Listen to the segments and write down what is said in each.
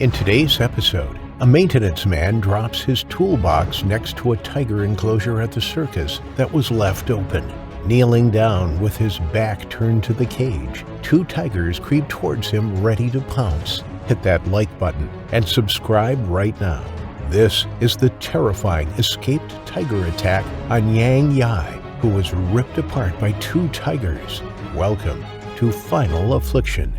In today's episode, a maintenance man drops his toolbox next to a tiger enclosure at the circus that was left open. Kneeling down with his back turned to the cage, two tigers creep towards him ready to pounce. Hit that like button and subscribe right now. This is the terrifying escaped tiger attack on Yang Yai, who was ripped apart by two tigers. Welcome to Final Affliction.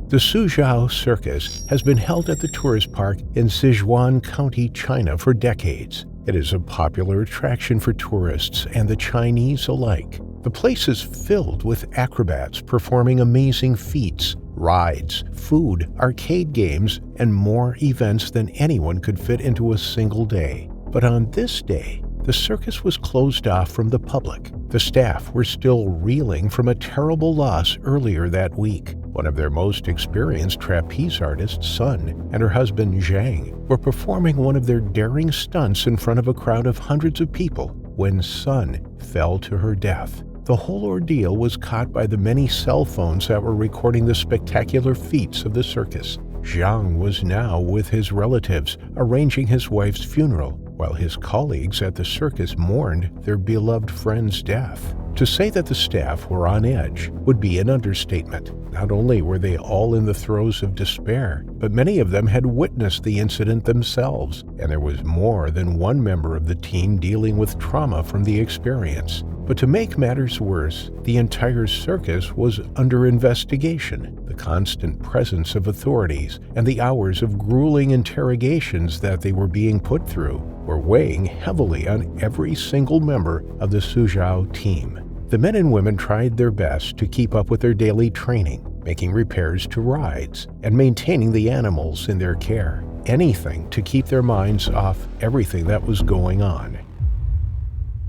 The Suzhou Circus has been held at the tourist park in Sichuan County, China for decades. It is a popular attraction for tourists and the Chinese alike. The place is filled with acrobats performing amazing feats, rides, food, arcade games, and more events than anyone could fit into a single day. But on this day, the circus was closed off from the public. The staff were still reeling from a terrible loss earlier that week. One of their most experienced trapeze artists, Sun, and her husband, Zhang, were performing one of their daring stunts in front of a crowd of hundreds of people when Sun fell to her death. The whole ordeal was caught by the many cell phones that were recording the spectacular feats of the circus. Zhang was now with his relatives, arranging his wife's funeral, while his colleagues at the circus mourned their beloved friend's death. To say that the staff were on edge would be an understatement. Not only were they all in the throes of despair, but many of them had witnessed the incident themselves, and there was more than one member of the team dealing with trauma from the experience. But to make matters worse, the entire circus was under investigation. The constant presence of authorities and the hours of grueling interrogations that they were being put through were weighing heavily on every single member of the Suzhou team. The men and women tried their best to keep up with their daily training, making repairs to rides, and maintaining the animals in their care. Anything to keep their minds off everything that was going on.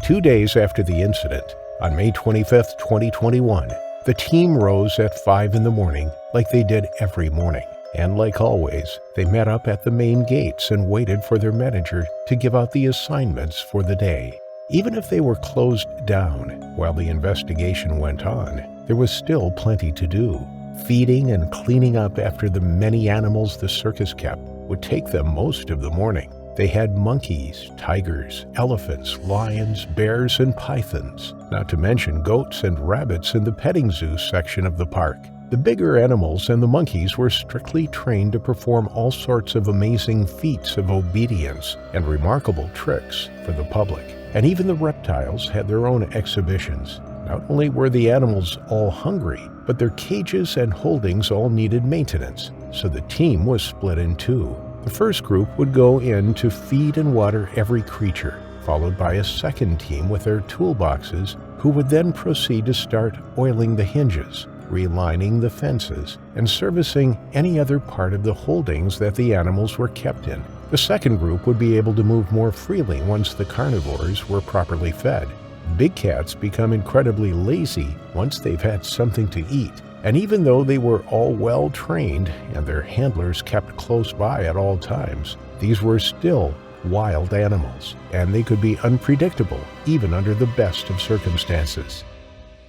2 days after the incident, on May 25, 2021, the team rose at 5 in the morning like they did every morning. And like always, they met up at the main gates and waited for their manager to give out the assignments for the day. Even if they were closed down while the investigation went on, there was still plenty to do. Feeding and cleaning up after the many animals the circus kept would take them most of the morning. They had monkeys, tigers, elephants, lions, bears, and pythons, not to mention goats and rabbits in the petting zoo section of the park. The bigger animals and the monkeys were strictly trained to perform all sorts of amazing feats of obedience and remarkable tricks for the public. And even the reptiles had their own exhibitions. Not only were the animals all hungry, but their cages and holdings all needed maintenance, so the team was split in two. The first group would go in to feed and water every creature, followed by a second team with their toolboxes, who would then proceed to start oiling the hinges, relining the fences, and servicing any other part of the holdings that the animals were kept in. The second group would be able to move more freely once the carnivores were properly fed. Big cats become incredibly lazy once they've had something to eat. And even though they were all well trained and their handlers kept close by at all times, these were still wild animals, and they could be unpredictable even under the best of circumstances.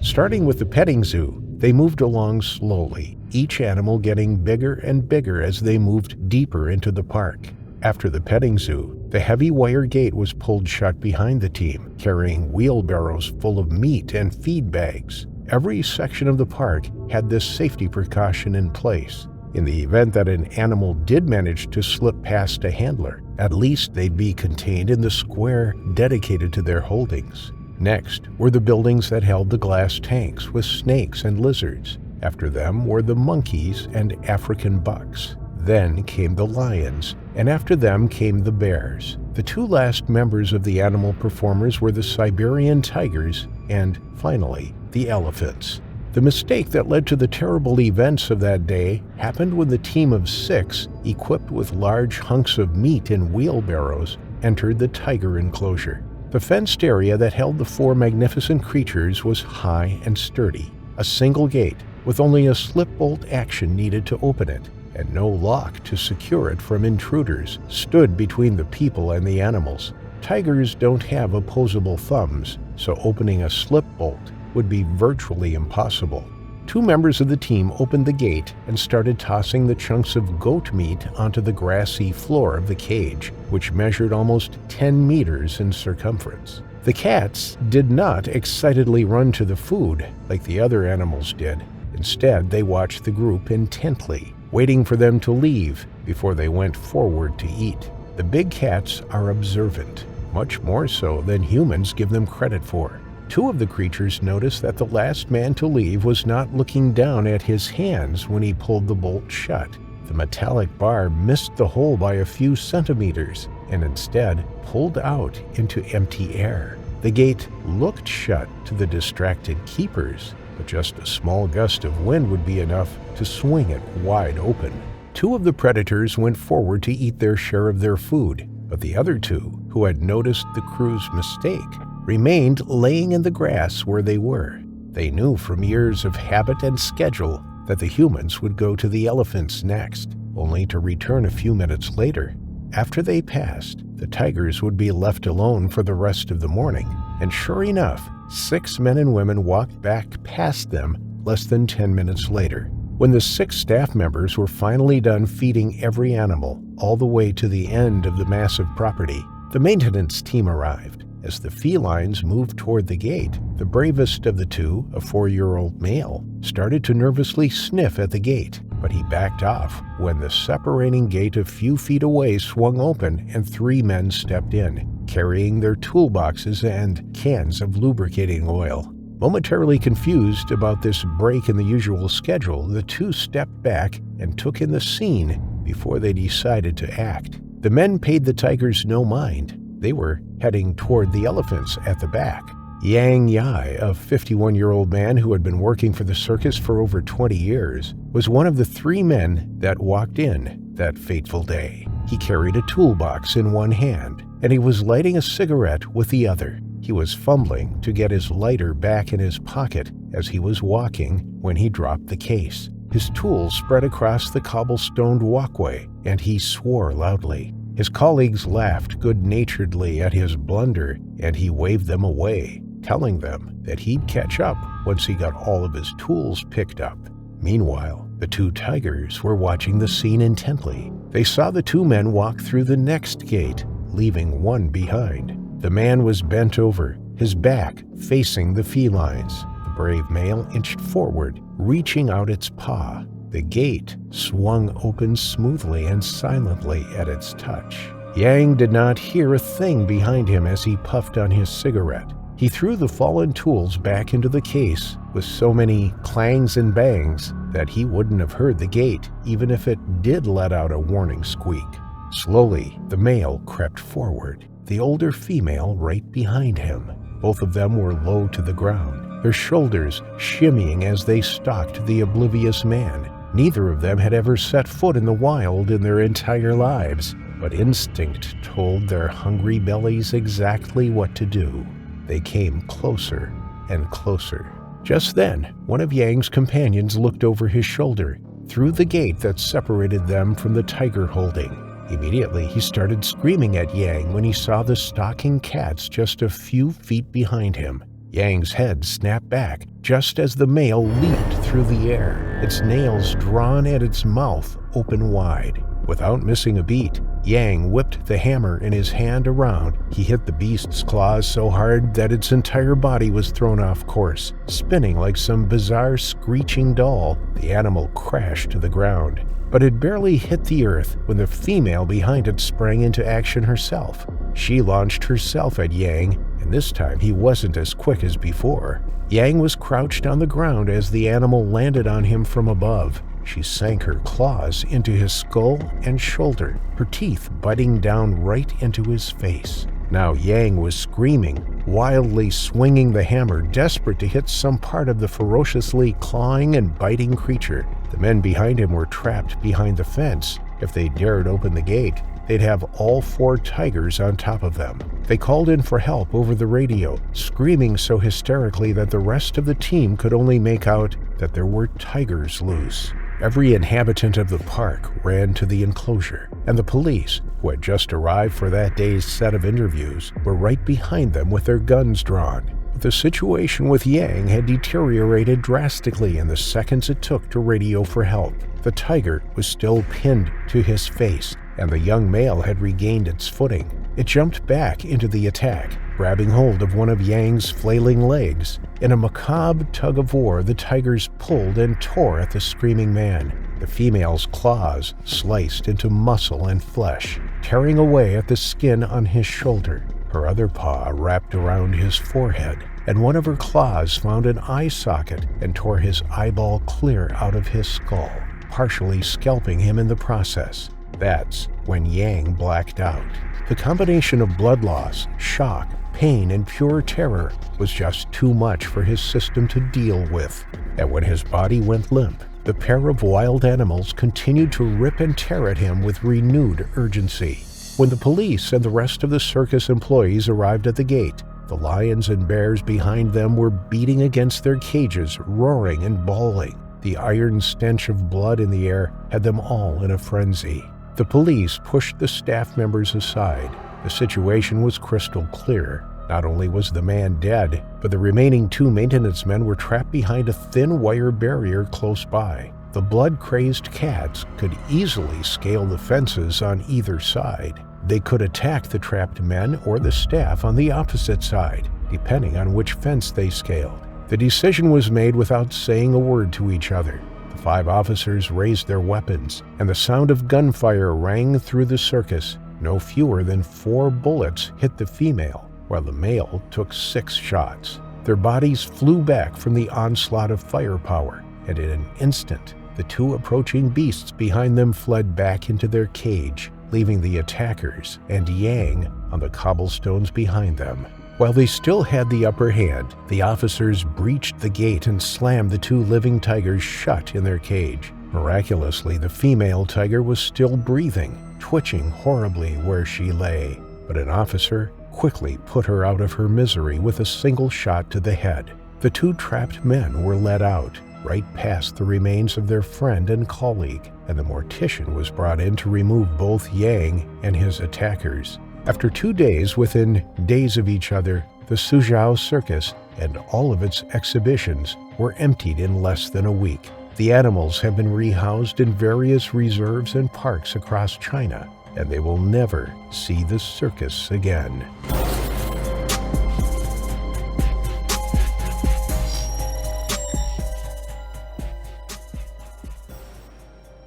Starting with the petting zoo, they moved along slowly, each animal getting bigger and bigger as they moved deeper into the park. After the petting zoo, the heavy wire gate was pulled shut behind the team, carrying wheelbarrows full of meat and feed bags. Every section of the park had this safety precaution in place. In the event that an animal did manage to slip past a handler, at least they'd be contained in the square dedicated to their holdings. Next were the buildings that held the glass tanks with snakes and lizards. After them were the monkeys and African bucks. Then came the lions, and after them came the bears. The two last members of the animal performers were the Siberian tigers and, finally, the elephants. The mistake that led to the terrible events of that day happened when the team of 6, equipped with large hunks of meat in wheelbarrows, entered the tiger enclosure. The fenced area that held the 4 magnificent creatures was high and sturdy. A single gate, with only a slip bolt action needed to open it, and no lock to secure it from intruders, stood between the people and the animals. Tigers don't have opposable thumbs, so opening a slip bolt would be virtually impossible. Two members of the team opened the gate and started tossing the chunks of goat meat onto the grassy floor of the cage, which measured almost 10 meters in circumference. The cats did not excitedly run to the food like the other animals did. Instead, they watched the group intently, waiting for them to leave before they went forward to eat. The big cats are observant, much more so than humans give them credit for. Two of the creatures noticed that the last man to leave was not looking down at his hands when he pulled the bolt shut. The metallic bar missed the hole by a few centimeters and instead pulled out into empty air. The gate looked shut to the distracted keepers, but just a small gust of wind would be enough to swing it wide open. Two of the predators went forward to eat their share of their food, but the other two, who had noticed the crew's mistake, remained laying in the grass where they were. They knew from years of habit and schedule that the humans would go to the elephants next, only to return a few minutes later. After they passed, the tigers would be left alone for the rest of the morning, and sure enough, 6 men and women walked back past them less than 10 minutes later. When the 6 staff members were finally done feeding every animal all the way to the end of the massive property, the maintenance team arrived. As the felines moved toward the gate, the bravest of the two, a 4-year-old male, started to nervously sniff at the gate, but he backed off when the separating gate a few feet away swung open and 3 men stepped in, carrying their toolboxes and cans of lubricating oil. Momentarily confused about this break in the usual schedule, the two stepped back and took in the scene before they decided to act. The men paid the tigers no mind. They were heading toward the elephants at the back. Yang Yai, a 51-year-old man who had been working for the circus for over 20 years, was one of the 3 men that walked in that fateful day. He carried a toolbox in one hand, and he was lighting a cigarette with the other. He was fumbling to get his lighter back in his pocket as he was walking when he dropped the case. His tools spread across the cobblestoned walkway, and he swore loudly. His colleagues laughed good-naturedly at his blunder, and he waved them away, telling them that he'd catch up once he got all of his tools picked up. Meanwhile, the 2 tigers were watching the scene intently. They saw the 2 men walk through the next gate, leaving one behind. The man was bent over, his back facing the felines. The brave male inched forward, reaching out its paw. The gate swung open smoothly and silently at its touch. Yang did not hear a thing behind him as he puffed on his cigarette. He threw the fallen tools back into the case with so many clangs and bangs that he wouldn't have heard the gate, even if it did let out a warning squeak. Slowly, the male crept forward, the older female right behind him. Both of them were low to the ground, their shoulders shimmying as they stalked the oblivious man. Neither of them had ever set foot in the wild in their entire lives, but instinct told their hungry bellies exactly what to do. They came closer and closer. Just then, one of Yang's companions looked over his shoulder, through the gate that separated them from the tiger holding. Immediately, he started screaming at Yang when he saw the stalking cats just a few feet behind him. Yang's head snapped back just as the male leaped through the air, its nails drawn at its mouth open wide. Without missing a beat, Yang whipped the hammer in his hand around. He hit the beast's claws so hard that its entire body was thrown off course. Spinning like some bizarre screeching doll, the animal crashed to the ground. But it barely hit the earth when the female behind it sprang into action herself. She launched herself at Yang, and this time he wasn't as quick as before. Yang was crouched on the ground as the animal landed on him from above. She sank her claws into his skull and shoulder, her teeth biting down right into his face. Now Yang was screaming, wildly swinging the hammer, desperate to hit some part of the ferociously clawing and biting creature. The men behind him were trapped behind the fence. If they dared open the gate, they'd have all 4 tigers on top of them. They called in for help over the radio, screaming so hysterically that the rest of the team could only make out that there were tigers loose. Every inhabitant of the park ran to the enclosure, and the police, who had just arrived for that day's set of interviews, were right behind them with their guns drawn. The situation with Yang had deteriorated drastically in the seconds it took to radio for help. The tiger was still pinned to his face, and the young male had regained its footing. It jumped back into the attack, grabbing hold of one of Yang's flailing legs. In a macabre tug-of-war, the tigers pulled and tore at the screaming man. The female's claws sliced into muscle and flesh, tearing away at the skin on his shoulder. Her other paw wrapped around his forehead, and one of her claws found an eye socket and tore his eyeball clear out of his skull, partially scalping him in the process. That's when Yang blacked out. The combination of blood loss, shock, pain, and pure terror was just too much for his system to deal with. And when his body went limp, the pair of wild animals continued to rip and tear at him with renewed urgency. When the police and the rest of the circus employees arrived at the gate, the lions and bears behind them were beating against their cages, roaring and bawling. The iron stench of blood in the air had them all in a frenzy. The police pushed the staff members aside. The situation was crystal clear. Not only was the man dead, but the remaining 2 maintenance men were trapped behind a thin wire barrier close by. The blood-crazed cats could easily scale the fences on either side. They could attack the trapped men or the staff on the opposite side, depending on which fence they scaled. The decision was made without saying a word to each other. The 5 officers raised their weapons, and the sound of gunfire rang through the circus. No fewer than 4 bullets hit the female, while the male took 6 shots. Their bodies flew back from the onslaught of firepower, and in an instant, the 2 approaching beasts behind them fled back into their cage, leaving the attackers and Yang on the cobblestones behind them. While they still had the upper hand, the officers breached the gate and slammed the 2 living tigers shut in their cage. Miraculously, the female tiger was still breathing, twitching horribly where she lay, but an officer quickly put her out of her misery with a single shot to the head. The 2 trapped men were led out, right past the remains of their friend and colleague, and the mortician was brought in to remove both Yang and his attackers. After 2 days within days of each other, the Suzhou Circus and all of its exhibitions were emptied in less than a week. The animals have been rehoused in various reserves and parks across China, and they will never see the circus again.